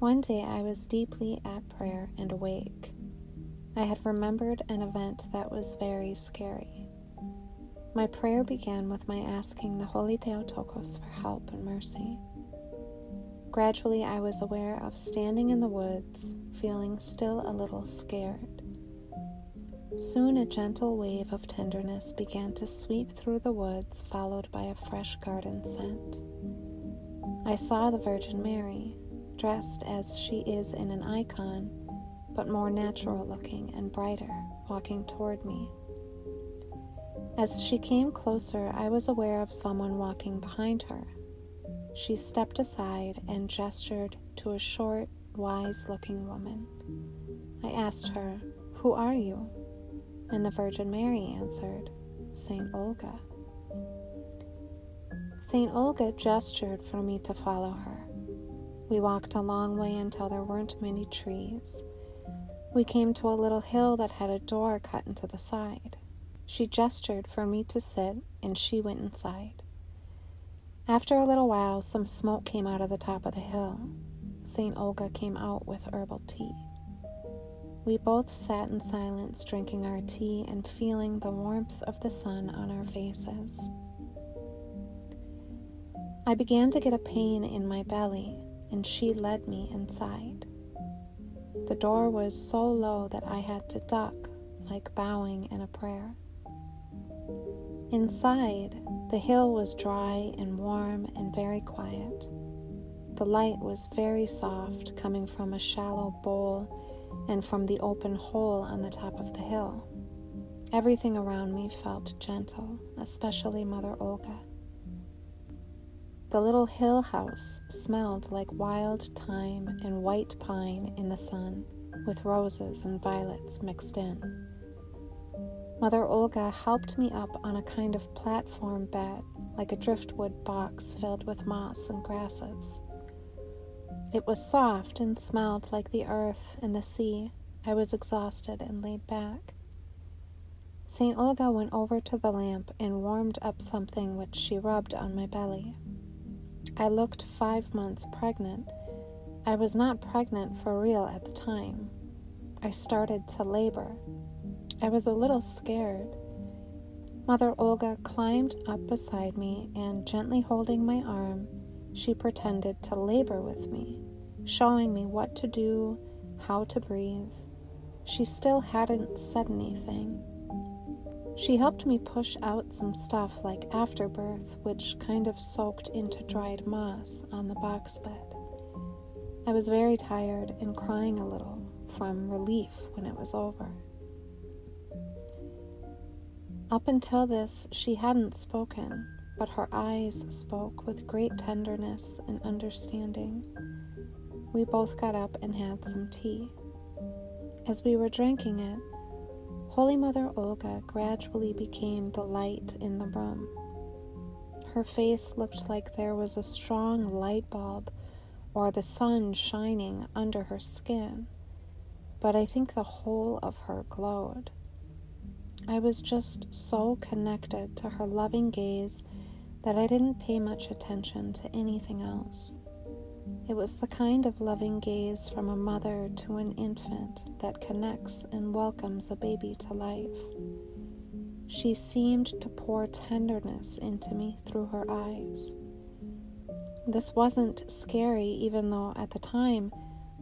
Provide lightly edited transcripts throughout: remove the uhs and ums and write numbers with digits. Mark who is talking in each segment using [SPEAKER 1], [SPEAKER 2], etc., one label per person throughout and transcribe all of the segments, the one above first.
[SPEAKER 1] One day I was deeply at prayer and awake. I had remembered an event that was very scary. My prayer began with my asking the Holy Theotokos for help and mercy. Gradually I was aware of standing in the woods, feeling still a little scared. Soon a gentle wave of tenderness began to sweep through the woods, followed by a fresh garden scent. I saw the Virgin Mary, dressed as she is in an icon, but more natural looking and brighter, walking toward me. As she came closer, I was aware of someone walking behind her. She stepped aside and gestured to a short, wise-looking woman. I asked her, "Who are you?" And the Virgin Mary answered, "Saint Olga." Saint Olga gestured for me to follow her. We walked a long way until there weren't many trees. We came to a little hill that had a door cut into the side. She gestured for me to sit, and she went inside. After a little while, some smoke came out of the top of the hill. Saint Olga came out with herbal tea. We both sat in silence, drinking our tea and feeling the warmth of the sun on our faces. I began to get a pain in my belly, and she led me inside. The door was so low that I had to duck, like bowing in a prayer. Inside, the hill was dry and warm and very quiet. The light was very soft, coming from a shallow bowl and from the open hole on the top of the hill. Everything around me felt gentle, especially Mother Olga. The little hill house smelled like wild thyme and white pine in the sun, with roses and violets mixed in. Mother Olga helped me up on a kind of platform bed, like a driftwood box filled with moss and grasses. It was soft and smelled like the earth and the sea. I was exhausted and laid back. Saint Olga went over to the lamp and warmed up something which she rubbed on my belly. I looked 5 months pregnant. I was not pregnant for real at the time. I started to labor. I was a little scared. Mother Olga climbed up beside me and, gently holding my arm, she pretended to labor with me, showing me what to do, how to breathe. She still hadn't said anything. She helped me push out some stuff like afterbirth, which kind of soaked into dried moss on the box bed. I was very tired and crying a little from relief when it was over. Up until this, she hadn't spoken, but her eyes spoke with great tenderness and understanding. We both got up and had some tea. As we were drinking it, Holy Mother Olga gradually became the light in the room. Her face looked like there was a strong light bulb or the sun shining under her skin, but I think the whole of her glowed. I was just so connected to her loving gaze that I didn't pay much attention to anything else. It was the kind of loving gaze from a mother to an infant that connects and welcomes a baby to life. She seemed to pour tenderness into me through her eyes. This wasn't scary, even though at the time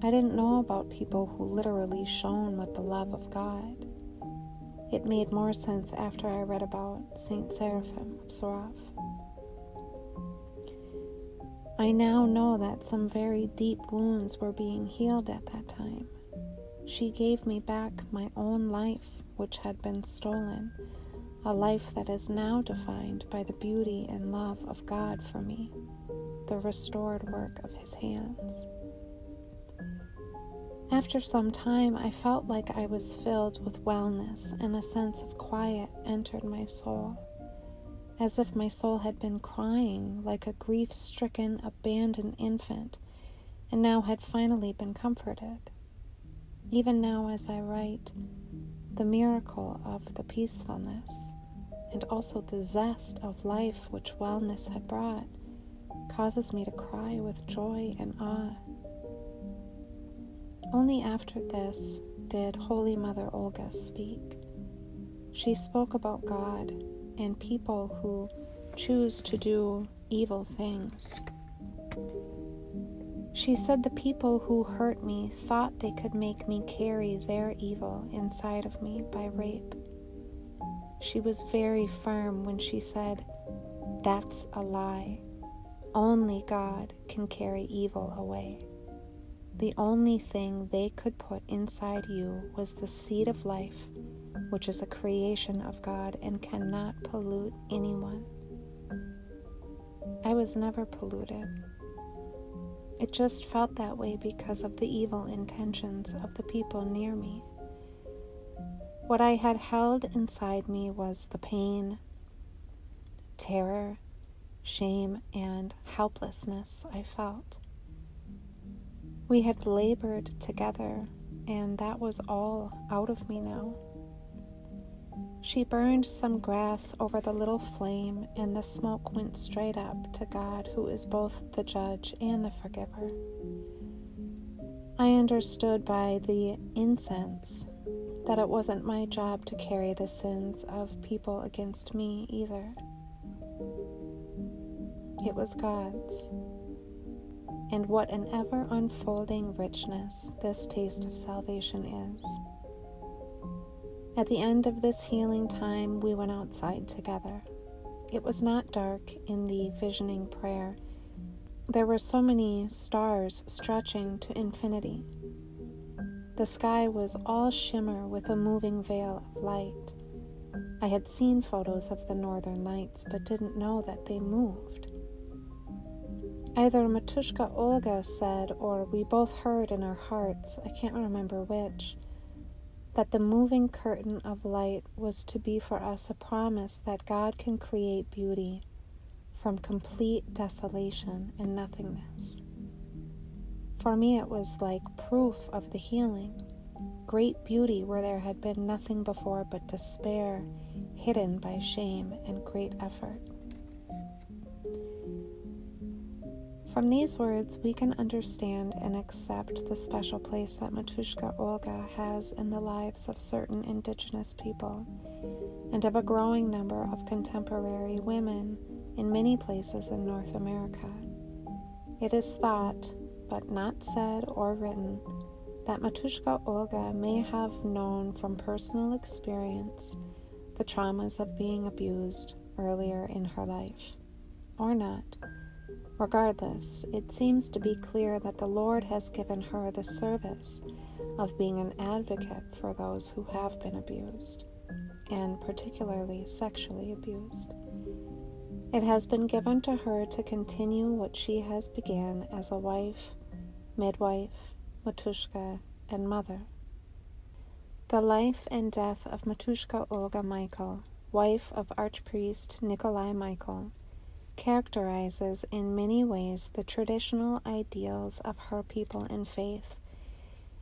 [SPEAKER 1] I didn't know about people who literally shone with the love of God. It made more sense after I read about Saint Seraphim of Sarov. I now know that some very deep wounds were being healed at that time. She gave me back my own life, which had been stolen, a life that is now defined by the beauty and love of God for me, the restored work of His hands. After some time, I felt like I was filled with wellness, and a sense of quiet entered my soul, as if my soul had been crying like a grief-stricken, abandoned infant, and now had finally been comforted. Even now as I write, the miracle of the peacefulness, and also the zest of life which wellness had brought, causes me to cry with joy and awe. Only after this did Holy Mother Olga speak. She spoke about God and people who choose to do evil things. She said the people who hurt me thought they could make me carry their evil inside of me by rape. She was very firm when she said, "That's a lie. Only God can carry evil away. The only thing they could put inside you was the seed of life, which is a creation of God and cannot pollute anyone." I was never polluted. It just felt that way because of the evil intentions of the people near me. What I had held inside me was the pain, terror, shame, and helplessness I felt. We had labored together, and that was all out of me now. She burned some grass over the little flame, and the smoke went straight up to God, who is both the judge and the forgiver. I understood by the incense that it wasn't my job to carry the sins of people against me either. It was God's. And what an ever-unfolding richness this taste of salvation is. At the end of this healing time, we went outside together. It was not dark in the visioning prayer. There were so many stars stretching to infinity. The sky was all shimmer with a moving veil of light. I had seen photos of the northern lights, but didn't know that they moved. Either Matushka Olga said, or we both heard in our hearts, I can't remember which, that the moving curtain of light was to be for us a promise that God can create beauty from complete desolation and nothingness. For me, it was like proof of the healing, great beauty where there had been nothing before but despair, hidden by shame and great effort. From these words, we can understand and accept the special place that Matushka Olga has in the lives of certain indigenous people and of a growing number of contemporary women in many places in North America. It is thought, but not said or written, that Matushka Olga may have known from personal experience the traumas of being abused earlier in her life, or not. Regardless, it seems to be clear that the Lord has given her the service of being an advocate for those who have been abused, and particularly sexually abused. It has been given to her to continue what she has began as a wife, midwife, Matushka, and mother. The life and death of Matushka Olga Michael, wife of Archpriest Nikolai Michael, characterizes in many ways the traditional ideals of her people and faith,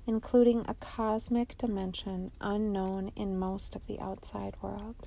[SPEAKER 1] including a cosmic dimension unknown in most of the outside world.